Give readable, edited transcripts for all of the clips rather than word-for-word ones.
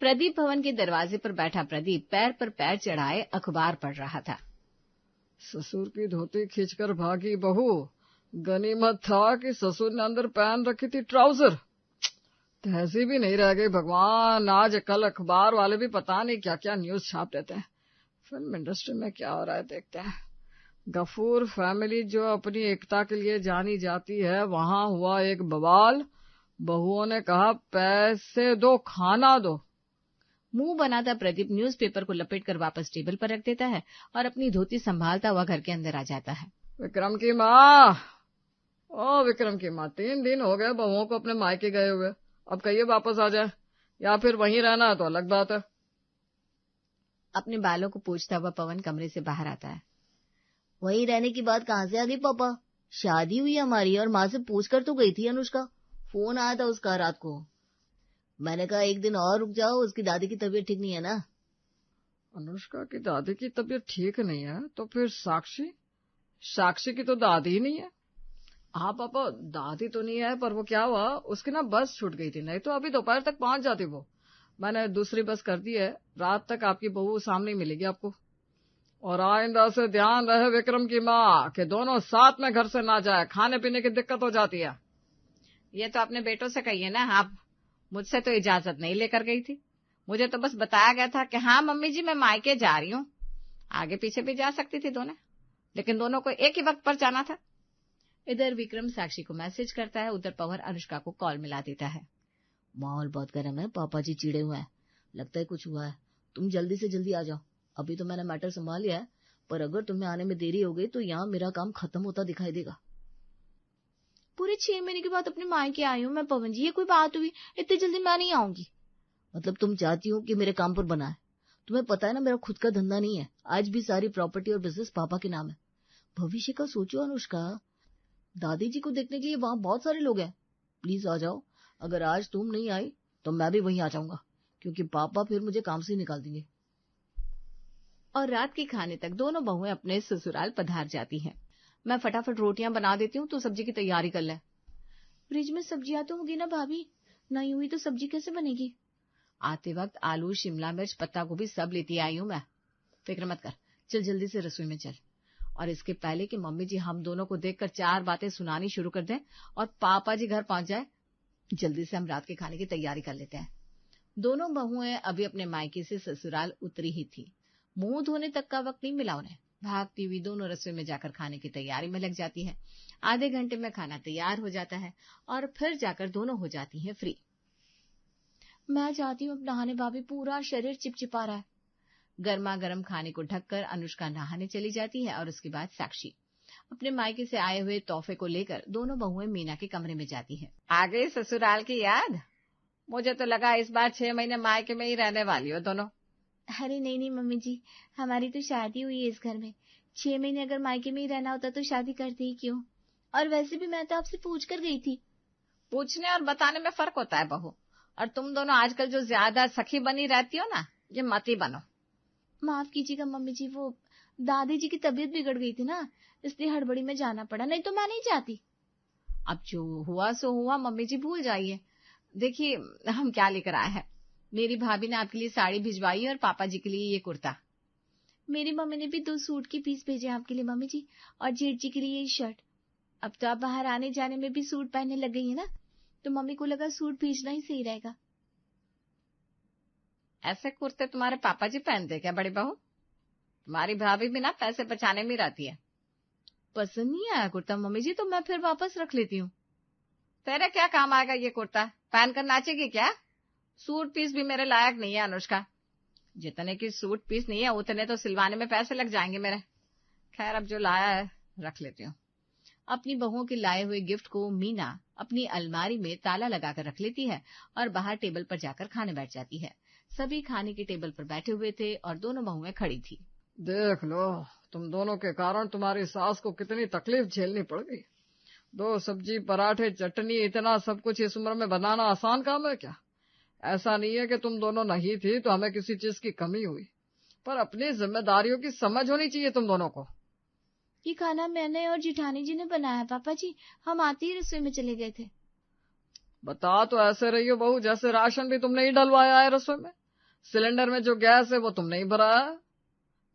प्रदीप भवन के दरवाजे पर बैठा प्रदीप पैर पर पैर चढ़ाए अखबार पढ़ रहा था। ससुर की धोती खींचकर भागी बहू। गनीमत था कि ससुर ने अंदर पहन रखी थी ट्राउजर। तहजीब भी नहीं रह गई भगवान। आज कल अखबार वाले भी पता नहीं क्या क्या न्यूज छाप देते हैं। फिल्म इंडस्ट्री में क्या हो रहा है देखते हैं। गफूर फैमिली जो अपनी एकता के लिए जानी जाती है, वहां हुआ एक बवाल। बहुओं ने कहा पैसे दो खाना दो। मुंह बनाता प्रदीप न्यूज़पेपर को लपेटकर वापस टेबल पर रख देता है और अपनी धोती संभालता हुआ घर के अंदर आ जाता है। विक्रम की माँ, ओ विक्रम की माँ, 3 दिन हो गए बहुओं को अपने मायके गए हुए। अब कहिए वापस आ जाए या फिर वहीं रहना है तो अलग बात है। अपने बालों को पोंछता हुआ पवन कमरे से बाहर आता है। वहीं रहने की बात कहाँ से आ गई पापा? शादी हुई हमारी और माँ से पूछ कर तो गई थी अनुष्का। फोन आया था उसका रात को। मैंने कहा 1 दिन और रुक जाओ, उसकी दादी की तबीयत ठीक नहीं है ना। अनुष्का की दादी की तबीयत ठीक नहीं है तो फिर साक्षी की तो दादी ही नहीं है। हाँ पापा, दादी तो नहीं है, पर वो क्या हुआ, उसकी ना बस छूट गई थी, नहीं तो अभी दोपहर तक पहुंच जाती वो। मैंने दूसरी बस कर दी है, रात तक आपकी बहू सामने मिलेगी आपको। और आइंदा से ध्यान रहे विक्रम की माँ कि दोनों साथ में घर से ना जाए, खाने पीने की दिक्कत हो जाती है। ये तो अपने बेटों से कहिए ना आप। मुझसे तो इजाजत नहीं लेकर गई थी। मुझे तो बस बताया गया था कि हाँ मम्मी जी मैं मायके जा रही हूँ। आगे पीछे भी जा सकती थी दोनों, लेकिन दोनों को एक ही वक्त पर जाना था। इधर विक्रम साक्षी को मैसेज करता है, उधर पवन अनुष्का को कॉल मिला देता है। माहौल बहुत गर्म है, पापा जी चिड़े हुए हैं, लगता है कुछ हुआ है। तुम जल्दी से जल्दी आ जाओ। अभी तो मैंने मैटर संभाल लिया है, पर अगर तुम्हें आने में देरी हो गई तो यहाँ मेरा काम खत्म होता दिखाई देगा। पूरे 6 महीने के बाद अपने मायके आई हूँ मैं पवन जी, ये कोई बात हुई? इतनी जल्दी मैं नहीं आऊंगी। मतलब तुम चाहती हो कि मेरे काम पर बना है? तुम्हें पता है ना मेरा खुद का धंधा नहीं है। आज भी सारी प्रॉपर्टी और बिजनेस पापा के नाम है। भविष्य का सोचो अनुष्का। दादी जी को देखने के लिए वहां बहुत सारे लोग हैं। प्लीज आ जाओ। अगर आज तुम नहीं आई तो मैं भी वहीं आ जाऊंगा, क्योंकि पापा फिर मुझे काम से निकाल देंगे। और रात के खाने तक दोनों बहुएं अपने ससुराल पधार जाती हैं। मैं फटाफट रोटियां बना देती हूँ, तो सब्जी की तैयारी कर ले। फ्रिज में सब्जियां तो होगी ना भाभी? नहीं हुई तो सब्जी कैसे बनेगी? आते वक्त आलू, शिमला मिर्च, पत्ता गोभी सब लेती आई हूँ मैं। फिक्र मत कर, चल जल्दी से रसोई में चल। और इसके पहले कि मम्मी जी हम दोनों को देखकर 4 बातें सुनानी शुरू कर दें और पापा जी घर पहुंच जाए, जल्दी से हम रात के खाने की तैयारी कर लेते हैं। दोनों बहुएं अभी अपने मायके से ससुराल उतरी ही थी। मुंह धोने तक का वक्त नहीं मिला उन्हें। भागती हुई दोनों रसोई में जाकर खाने की तैयारी में लग जाती है। आधे घंटे में खाना तैयार हो जाता है और फिर जाकर दोनों हो जाती हैं फ्री। मैं जाती हूँ अब नहाने भाभी, पूरा शरीर चिपचिपा रहा है। गर्मा गर्म खाने को ढककर अनुष्का नहाने चली जाती है और उसके बाद साक्षी अपने मायके से आए हुए तोहफे को लेकर दोनों बहुएं मीना के कमरे में जाती हैं। आ गई ससुराल की याद? मुझे तो लगा इस बार 6 महीने मायके में ही रहने वाली हो दोनों। अरे नहीं मम्मी जी, हमारी तो शादी हुई है इस घर में। 6 महीने अगर मायके में ही रहना होता तो शादी करते ही क्यों? और वैसे भी मैं तो आपसे पूछ कर गई थी। पूछने और बताने में फर्क होता है बहू। और तुम दोनों आजकल जो ज्यादा सखी बनी रहती हो ना, ये मत ही बनो। माफ कीजिएगा मम्मी जी, वो दादी जी की तबीयत बिगड़ गई थी ना, इसलिए हड़बड़ी में जाना पड़ा, नहीं तो मैं नहीं जाती। अब जो हुआ सो हुआ, मम्मी जी भूल जाइए। देखिए हम क्या लेकर आए हैं। मेरी भाभी ने आपके लिए साड़ी भिजवाई है और पापा जी के लिए ये कुर्ता। मेरी मम्मी ने भी 2 सूट के पीस भेजे आपके लिए मम्मी जी, और जेठ जी के लिए ये शर्ट। अब तो आप बाहर आने जाने में भी सूट पहनने लग गई है ना, तो मम्मी को लगा सूट भेजना ही सही रहेगा। ऐसे कुर्ते तुम्हारे पापा जी पहनते क्या बड़ी बहू? तुम्हारी भाभी भी ना पैसे बचाने में रहती है। पसंद नहीं आया कुर्ता मम्मी जी, तो मैं फिर वापस रख लेती हूँ। तेरे क्या काम आएगा ये कुर्ता? पहनकर नाचेगी क्या? सूट पीस भी मेरे लायक नहीं है अनुष्का। जितने की सूट पीस नहीं है उतने तो सिलवाने में पैसे लग जाएंगे मेरे। खैर अब जो लाया है रख लेती हूँ। अपनी बहुओं के लाए हुए गिफ्ट को मीना अपनी अलमारी में ताला लगाकर रख लेती है और बाहर टेबल पर जाकर खाने बैठ जाती है। सभी खाने के टेबल पर बैठे हुए थे और दोनों बहुएं खड़ी थी। देख लो, तुम दोनों के कारण तुम्हारी सास को कितनी तकलीफ झेलनी पड़ गई। 2 सब्जी, पराठे, चटनी, इतना सब कुछ इस उम्र में बनाना आसान काम है क्या? ऐसा नहीं है कि तुम दोनों नहीं थी तो हमें किसी चीज की कमी हुई, पर अपनी जिम्मेदारियों की समझ होनी चाहिए तुम दोनों को। ये खाना मैंने और जिठानी जी ने बनाया पापा जी, हम आते ही रसोई में चले गए थे। बता तो ऐसे रही हो बहू जैसे राशन भी तुमने ही डलवाया है रसोई में। सिलेंडर में जो गैस है वो तुमने ही भरा है।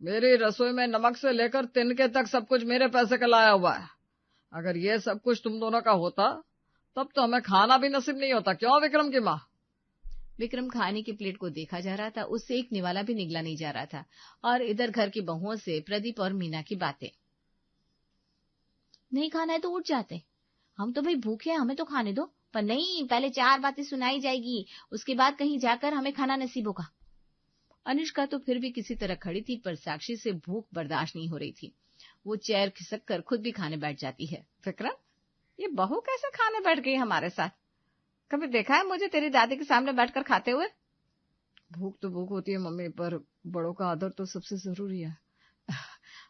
मेरी रसोई में नमक से लेकर तिनके तक सब कुछ मेरे पैसे का लाया हुआ है। अगर ये सब कुछ तुम दोनों का होता तब तो हमें खाना भी नसीब नहीं होता। क्यों विक्रम की माँ? विक्रम खाने की प्लेट को देखा जा रहा था, उससे एक निवाला भी निगला नहीं जा रहा था। और इधर घर की बहुओं से प्रदीप और मीना की बातें। नहीं खाना है तो उठ जाते, हम तो भाई भूखे हैं, हमें तो खाने दो। पर नहीं, पहले 4 बातें सुनाई जाएगी, उसके बाद कहीं जाकर हमें खाना नसीब होगा। अनुष्का तो फिर भी किसी तरह खड़ी थी, पर साक्षी से भूख बर्दाश्त नहीं हो रही थी। वो चेयर खिसक कर खुद भी खाने बैठ जाती है। विक्रम, ये बहू कैसे खाने बैठ गई हमारे साथ? कभी देखा है मुझे तेरी दादी के सामने बैठकर खाते हुए? भूख तो भूख होती है मम्मी, पर बड़ों का आदर तो सबसे जरूरी है।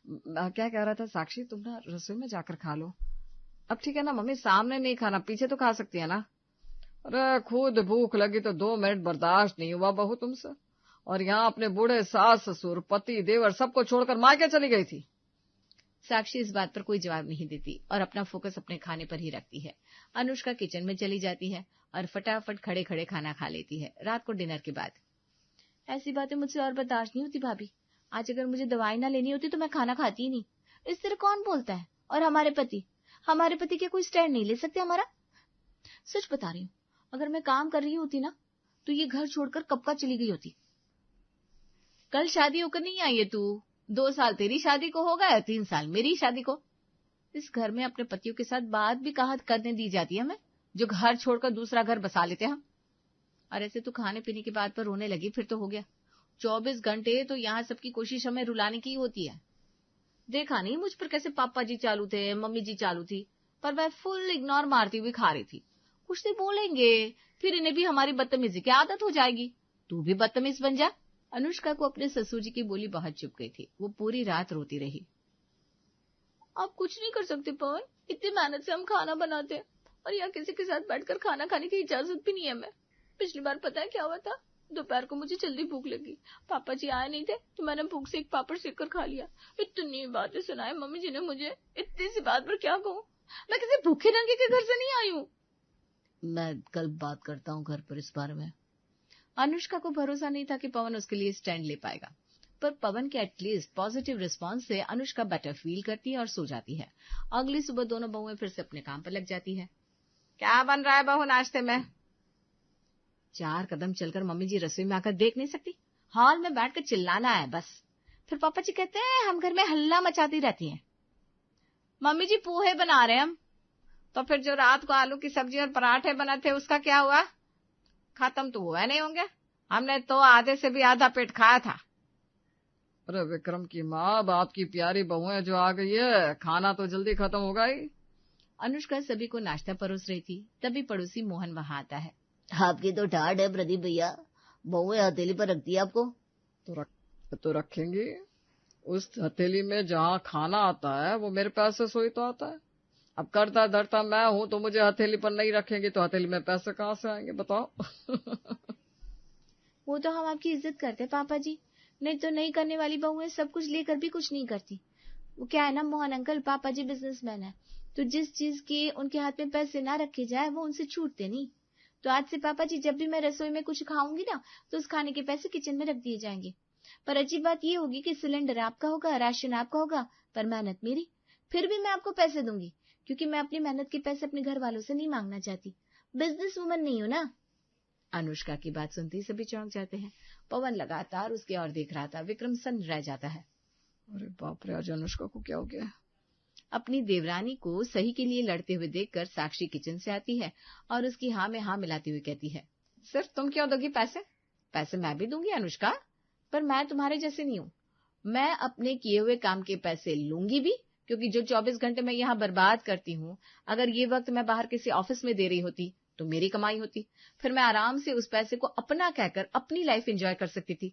क्या कह रहा था साक्षी, तुम ना रसोई में जाकर खा लो। अब ठीक है ना मम्मी, सामने नहीं खाना, पीछे तो खा सकती है ना। अरे खुद भूख लगी तो 2 मिनट बर्दाश्त नहीं हुआ बहू तुमसे, और यहाँ अपने बूढ़े सास ससुर पति देवर सबको छोड़कर मायके चली गई थी। साक्षी इस बात पर कोई जवाब नहीं देती और अपना फोकस अपने खाने पर ही रखती है। अनुष्का किचन में चली जाती है और फटाफट खड़े खड़े खाना खा लेती है। रात को डिनर के बाद ऐसी बातें मुझसे और बर्दाश्त नहीं होती भाभी। आज अगर मुझे दवाई ना लेनी होती तो मैं खाना खाती ही नहीं। इस तरह कौन बोलता है? और हमारे पति क्या कोई स्टैंड नहीं ले सकते हमारा? सच बता रही हूँ, अगर मैं काम कर रही होती ना तो ये घर छोड़कर कब का चली गई होती। कल शादी होकर नहीं आई है तू? 2 साल तेरी शादी को हो गया, 3 साल मेरी शादी को। इस घर में अपने पतियों के साथ बात भी कहा करने दी जाती है हमें, जो घर छोड़कर दूसरा घर बसा लेते हैं हम। और ऐसे तू खाने पीने की बात पर रोने लगी, फिर तो हो गया। 24 घंटे तो यहाँ सबकी कोशिश हमें रुलाने की होती है। देखा नहीं मुझ पर कैसे पापा जी चालू थे, मम्मी जी चालू थी, पर वह फुल इग्नोर मारती हुई खा रही थी। कुछ नहीं बोलेंगे, फिर इन्हें भी हमारी बदतमीजी की आदत हो जाएगी। तू भी बदतमीज बन जा। अनुष्का को अपने ससुर जी की बोली बहुत चुप गई थी। वो पूरी रात रोती रही। आप कुछ नहीं कर सकते पवन, इतनी मेहनत से हम खाना बनाते हैं और यहाँ किसी के साथ बैठकर खाना खाने की इजाजत भी नहीं है हमें। पिछली बार पता है क्या हुआ था? दोपहर को मुझे जल्दी भूख लगी, पापा जी आए नहीं थे तो मैंने भूख से एक पापड़ सेक कर खा लिया। इतनी बातें सुनाए मम्मी जी ने मुझे, इतनी सी बात पर क्या कहूँ? मैं किसी भूखे नंगे के घर से नहीं आई हूँ। मैं कल बात करता हूँ घर पर इस बारे में। अनुष्का को भरोसा नहीं था कि पवन उसके लिए स्टैंड ले पाएगा, पर पवन के एटलीस्ट पॉजिटिव रिस्पांस से अनुष्का बेटर फील करती है और सो जाती है। अगली सुबह दोनों बहुएं फिर से अपने काम पर लग जाती है। क्या बन रहा है बहू नाश्ते में? 4 कदम चलकर मम्मी जी रसोई में आकर देख नहीं सकती, हॉल में बैठकर चिल्लाना है बस। फिर पापा जी कहते हैं हम घर में हल्ला मचाती रहती हैं। मम्मी जी पोहे बना रहे हैं हम। तो फिर जो रात को आलू की सब्जी और पराठे बने थे उसका क्या हुआ? खत्म तो हुआ नहीं होंगे, हमने तो आधे से भी आधा पेट खाया था। अरे विक्रम की माँ, अब आपकी प्यारी बहुएं जो आ गई है, खाना तो जल्दी खत्म होगा ही। अनुष्का सभी को नाश्ता परोस रही थी, तभी पड़ोसी मोहन वहां आता है। आपकी तो ठाट है प्रदीप भैया, बहुएं हथेली पर रखती है आपको। तो रखेंगी। उस हथेली में जहाँ खाना आता है वो मेरे पैसे से ही तो आता है। अब करता धरता मैं हूं तो मुझे हथेली पर नहीं रखेंगे तो हथेली में पैसे कहाँ से आएंगे बताओ? वो तो हम आपकी इज्जत करते पापा जी, नहीं तो नहीं करने वाली बहुएं सब कुछ लेकर भी कुछ नहीं करती। वो क्या है ना मोहन अंकल, पापा जी बिजनेसमैन है, तो जिस चीज के उनके हाथ में पैसे ना रखे जाए वो उनसे छूटते नहीं। तो आज से पापा जी जब भी मैं रसोई में कुछ खाऊंगी ना तो उस खाने के पैसे किचन में रख दिए जाएंगे। पर अच्छी बात ये होगी कि सिलेंडर आपका होगा, राशन आपका होगा, पर मेहनत मेरी। फिर भी मैं आपको पैसे दूंगी, क्योंकि मैं अपनी मेहनत के पैसे अपने घर वालों से नहीं मांगना चाहती। बिजनेस वुमन नहीं हूं ना। अनुष्का की बात सुनते ही सभी चौंक जाते हैं। पवन लगातार उसकी ओर देख रहा था। विक्रम सन्न रह जाता है। अरे बाप रे, आज अनुष्का को क्या हो गया? अपनी देवरानी को सही के लिए लड़ते हुए देखकर साक्षी किचन से आती है और उसकी हाँ में हाँ मिलाती हुई कहती है, सिर्फ तुम क्यों दोगी पैसे? पैसे मैं भी दूंगी अनुष्का, पर मैं तुम्हारे जैसे नहीं हूँ। मैं अपने किए हुए काम के पैसे लूंगी भी, क्योंकि जो 24 घंटे मैं यहाँ बर्बाद करती हूँ, अगर ये वक्त मैं बाहर किसी ऑफिस में दे रही होती तो मेरी कमाई होती, फिर मैं आराम से उस पैसे को अपना कहकर अपनी लाइफ एंजॉय कर सकती थी।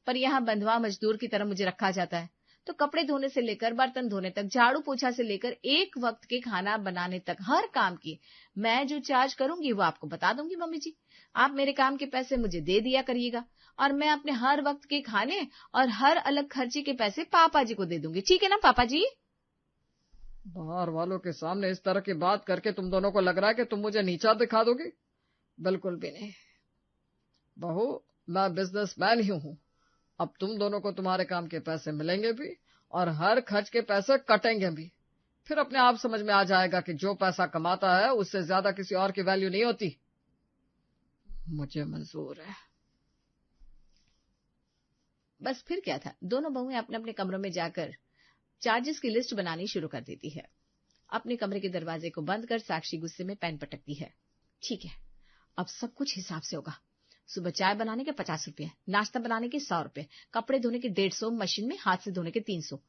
पर यहाँ बंधुआ मजदूर की तरह मुझे रखा जाता है। तो कपड़े धोने से लेकर बर्तन धोने तक, झाड़ू पोछा से लेकर एक वक्त के खाना बनाने तक, हर काम की मैं जो चार्ज करूंगी वो आपको बता दूंगी। मम्मी जी, आप मेरे काम के पैसे मुझे दे दिया करिएगा और मैं अपने हर वक्त के खाने और हर अलग खर्चे के पैसे पापा जी को दे दूंगी। ठीक है ना पापा जी? बाहर वालों के सामने इस तरह की बात करके तुम दोनों को लग रहा है कि तुम मुझे नीचा दिखा दोगी? बिल्कुल भी नहीं। बहू, मैं बिजनेसमैन ही हूँ। अब तुम दोनों को तुम्हारे काम के पैसे मिलेंगे भी और हर खर्च के पैसे कटेंगे भी। फिर अपने आप समझ में आ जाएगा कि जो पैसा कमाता है उससे ज्यादा किसी और की वैल्यू नहीं होती। मुझे मंजूर है। बस फिर क्या था, दोनों बहुएं अपने अपने कमरों में जाकर चार्जेस की लिस्ट बनानी शुरू कर देती है। अपने कमरे के दरवाजे को बंद कर साक्षी गुस्से में पेन पटकती है। ठीक है, अब सब कुछ हिसाब से होगा। सुबह चाय बनाने के 50 रुपए, नाश्ता बनाने के 100 रुपए, कपड़े धोने के 150, मशीन में हाथ से धोने के 300,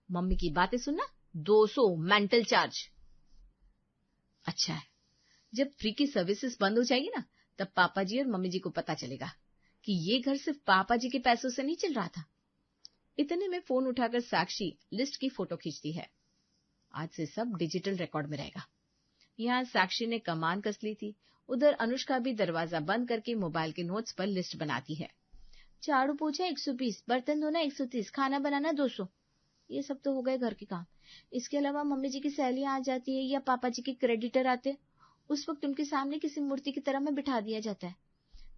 मम्मी की बातें सुनना 200 मेंटल चार्ज। अच्छा है, जब फ्री की सर्विसेज बंद हो जाएगी ना, तब पापा जी और मम्मी जी को पता चलेगा कि ये घर सिर्फ पापा जी के पैसों से नहीं चल रहा था। इतने में फोन उठाकर साक्षी लिस्ट की फोटो खींचती है। आज से सब डिजिटल रिकॉर्ड में रहेगा। यहाँ साक्षी ने कमान कस ली थी, उधर अनुष्का भी दरवाजा बंद करके मोबाइल के नोट्स पर लिस्ट बनाती है। झाड़ू पोछा 120, बर्तन धोना 130, खाना बनाना 200। ये सब तो हो गए घर के काम। इसके अलावा मम्मी जी की सहेलियां आ जाती है या पापा जी के क्रेडिटर आते, उस वक्त उनके सामने किसी मूर्ति की तरह में बिठा दिया जाता है।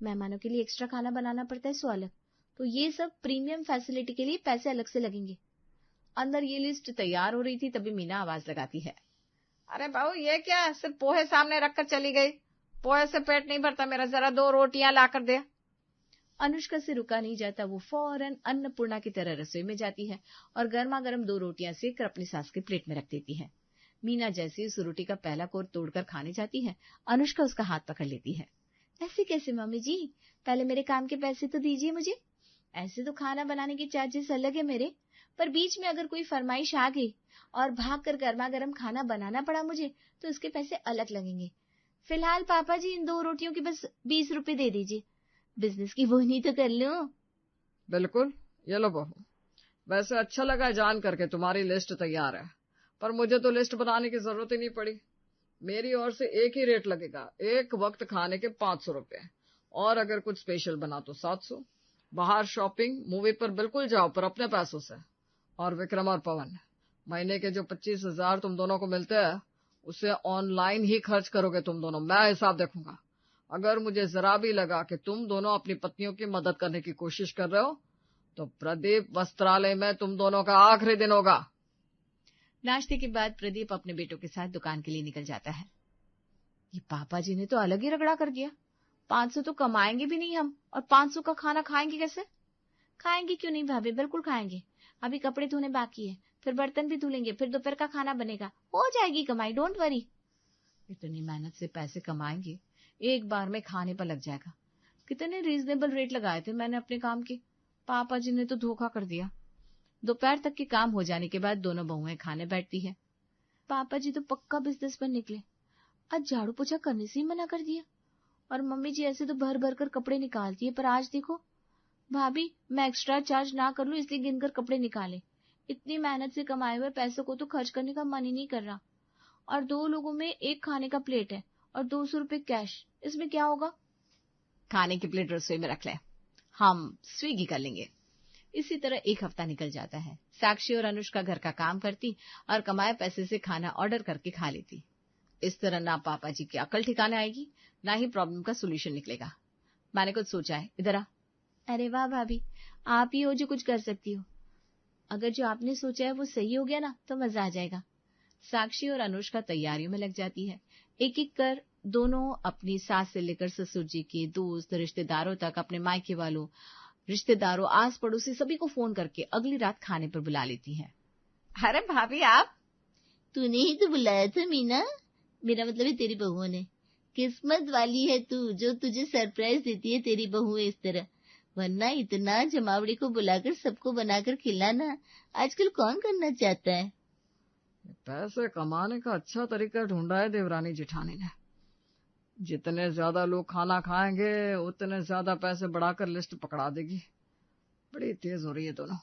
मेहमानों के लिए एक्स्ट्रा खाना बनाना पड़ता है 100 अलग। तो ये सब प्रीमियम फैसिलिटी के लिए पैसे अलग से लगेंगे। अंदर ये लिस्ट तैयार हो रही थी, तभी मीना आवाज लगाती है। अरे बहू, ये क्या, सिर्फ पोहे सामने रखकर चली गई? पोहे से पेट नहीं भरता मेरा, जरा 2 रोटियां लाकर दे। अनुष्का से रुका नहीं जाता, वो फौरन अन्नपूर्णा की तरह रसोई में जाती है और गर्मा गर्म 2 रोटियां सेक कर अपनी सास के प्लेट में रख देती है। मीना जैसे ही उस रोटी का पहला कोर तोड़कर खाने जाती है, अनुष्का उसका हाथ पकड़ लेती है। ऐसे कैसे मम्मी जी, पहले मेरे काम के पैसे तो दीजिए मुझे। ऐसे तो खाना बनाने के चार्जेस अलग है मेरे, पर बीच में अगर कोई फरमाइश आ गई और भाग कर गर्मा गर्म खाना बनाना पड़ा मुझे, तो उसके पैसे अलग लगेंगे। फिलहाल पापा जी इन 2 रोटियों के बस 20 रुपए दे दीजिए, बिजनेस की बोहनी तो कर लो। बिल्कुल, ये लो बहू। वैसे अच्छा लगा जान करके तुम्हारी लिस्ट तैयार है, पर मुझे तो लिस्ट बनाने की जरूरत ही नहीं पड़ी। मेरी ओर से एक ही रेट लगेगा, एक वक्त खाने के 500 रुपए, और अगर कुछ स्पेशल बना तो 700। बाहर शॉपिंग मूवी पर बिल्कुल जाओ, पर अपने पैसों से। और विक्रम और पवन, महीने के जो 25,000 तुम दोनों को मिलते हैं, उसे ऑनलाइन ही खर्च करोगे तुम दोनों। मैं हिसाब देखूंगा। अगर मुझे जरा भी लगा कि तुम दोनों अपनी पत्नियों की मदद करने की कोशिश कर रहे हो, तो प्रदीप वस्त्रालय में तुम दोनों का आखिरी दिन होगा। नाश्ते के बाद प्रदीप अपने बेटों के साथ दुकान के लिए निकल जाता है। ये पापा जी ने तो अलग ही रगड़ा कर दिया। 500 तो कमाएंगे भी नहीं हम, और 500 का खाना खाएंगे कैसे? खाएंगे क्यों नहीं भाभी, बिल्कुल खाएंगे। अभी कपड़े धोने बाकी है, फिर बर्तन भी धुल लेंगे, फिर दोपहर का खाना बनेगा, हो जाएगी कमाई, डोंट वरी। इतनी मेहनत से पैसे कमाएंगे, एक बार में खाने पर लग जाएगा। कितने रीजनेबल रेट लगाए थे मैंने अपने काम के, पापा जी ने तो धोखा कर दिया। दोपहर तक के काम हो जाने के बाद दोनों बहुएं खाने बैठती है। पापा जी तो पक्का बिजनेसमैन निकले, आज झाड़ू पोछा करने से ही मना कर दिया। और मम्मी जी ऐसे तो भर भर कर कपड़े निकालती है, पर आज देखो भाभी, मैं एक्स्ट्रा चार्ज ना कर लूं इसलिए गिनकर कपड़े निकाले। इतनी मेहनत से कमाए हुए पैसों को तो खर्च करने का मन ही नहीं कर रहा। और 2 लोगों में एक खाने का प्लेट है और 200 रुपए कैश, इसमें क्या होगा? खाने की प्लेट रसोई में रख ले, हम स्विगी कर लेंगे। इसी तरह एक हफ्ता निकल जाता है। साक्षी और अनुष्का घर का काम करती और कमाए पैसे से खाना ऑर्डर करके खा लेती। इस तरह ना पापा जी की अकल ठिकाने आएगी, ना ही प्रॉब्लम का सोल्यूशन निकलेगा। मैंने कुछ सोचा है, इधर आ। अरे वाह भाभी, आप ही हो जो कुछ कर सकती हो। अगर जो आपने सोचा है वो सही हो गया ना, तो मजा आ जाएगा। साक्षी और अनुष्का तैयारियों में लग जाती है। एक एक कर दोनों अपनी सास से लेकर ससुर जी के दोस्त रिश्तेदारों तक, अपने मायके वालों, रिश्तेदारों, आस पड़ोसी सभी को फोन करके अगली रात खाने पर बुला लेती है। अरे भाभी, आप? तूने ही तो बुलाया था मीना, मेरा मतलब है तेरी बहुओं ने। किस्मत वाली है तू जो तुझे सरप्राइज देती है तेरी बहू इस तरह, वरना इतना जमावड़ी को बुलाकर सबको बनाकर खिलाना आजकल कौन करना चाहता है। पैसे कमाने का अच्छा तरीका ढूंढा है देवरानी जेठानी ने। जितने ज्यादा लोग खाना खाएंगे उतने ज्यादा पैसे बढ़ाकर लिस्ट पकड़ा देगी। बड़ी तेज हो रही है दोनों।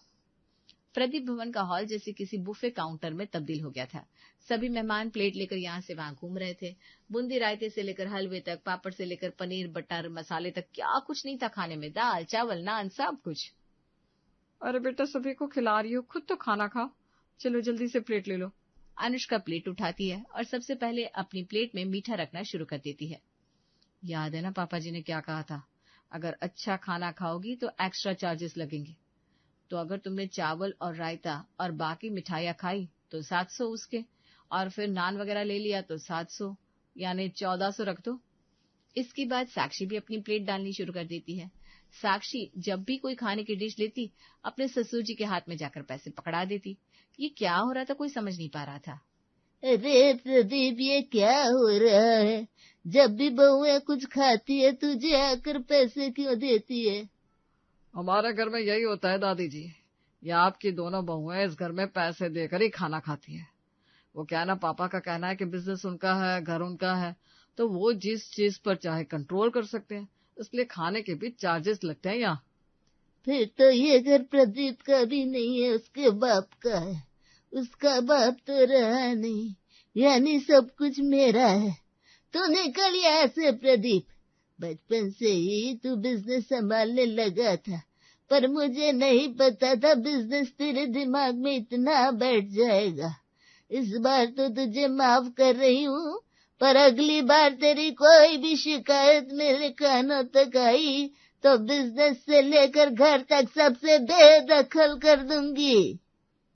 प्रदीप भवन का हॉल जैसे किसी बुफे काउंटर में तब्दील हो गया था। सभी मेहमान प्लेट लेकर यहाँ से वहां घूम रहे थे। बूंदी रायते से लेकर हलवे तक, पापड़ से लेकर पनीर बटर मसाले तक, क्या कुछ नहीं था खाने में। दाल चावल नान सब कुछ। अरे बेटा, सभी को खिला रही हो, खुद तो खाना खाओ। चलो जल्दी से प्लेट ले लो। अनुष्का प्लेट उठाती है और सबसे पहले अपनी प्लेट में मीठा रखना शुरू कर देती है। याद है ना पापा जी ने क्या कहा था, अगर अच्छा खाना खाओगी तो एक्स्ट्रा चार्जेस लगेंगे। तो अगर तुमने चावल और रायता और बाकी मिठाइयाँ खाई तो 700 उसके, और फिर नान वगैरह ले लिया तो 700, यानी 1400 रख दो। इसके बाद साक्षी भी अपनी प्लेट डालनी शुरू कर देती है। साक्षी जब भी कोई खाने की डिश लेती, अपने ससुर जी के हाथ में जाकर पैसे पकड़ा देती। ये क्या हो रहा था कोई समझ नहीं पा रहा था। अरे प्रदीप, ये क्या हो रहा है? जब भी बहुएं कुछ खाती है तुझे आकर पैसे क्यों देती है? हमारे घर में यही होता है दादी जी। ये आपकी दोनों बहुएं इस घर में पैसे देकर ही खाना खाती है। वो क्या ना, पापा का कहना है कि बिजनेस उनका है, घर उनका है, तो वो जिस चीज पर चाहे कंट्रोल कर सकते हैं, इसलिए खाने के भी चार्जेस लगते हैं यहाँ। फिर तो ये घर प्रदीप का भी नहीं है, उसके बाप का है। उसका बाप तो रहा नहीं, यानी सब कुछ मेरा है। तू निकल यहाँ से प्रदीप। बचपन से ही तू बिजनेस संभालने लगा था, पर मुझे नहीं पता था बिजनेस तेरे दिमाग में इतना बैठ जाएगा। इस बार तो तुझे माफ कर रही हूँ, पर अगली बार तेरी कोई भी शिकायत मेरे कानों तक आई तो बिजनेस से लेकर घर तक सबसे बेदखल कर दूंगी।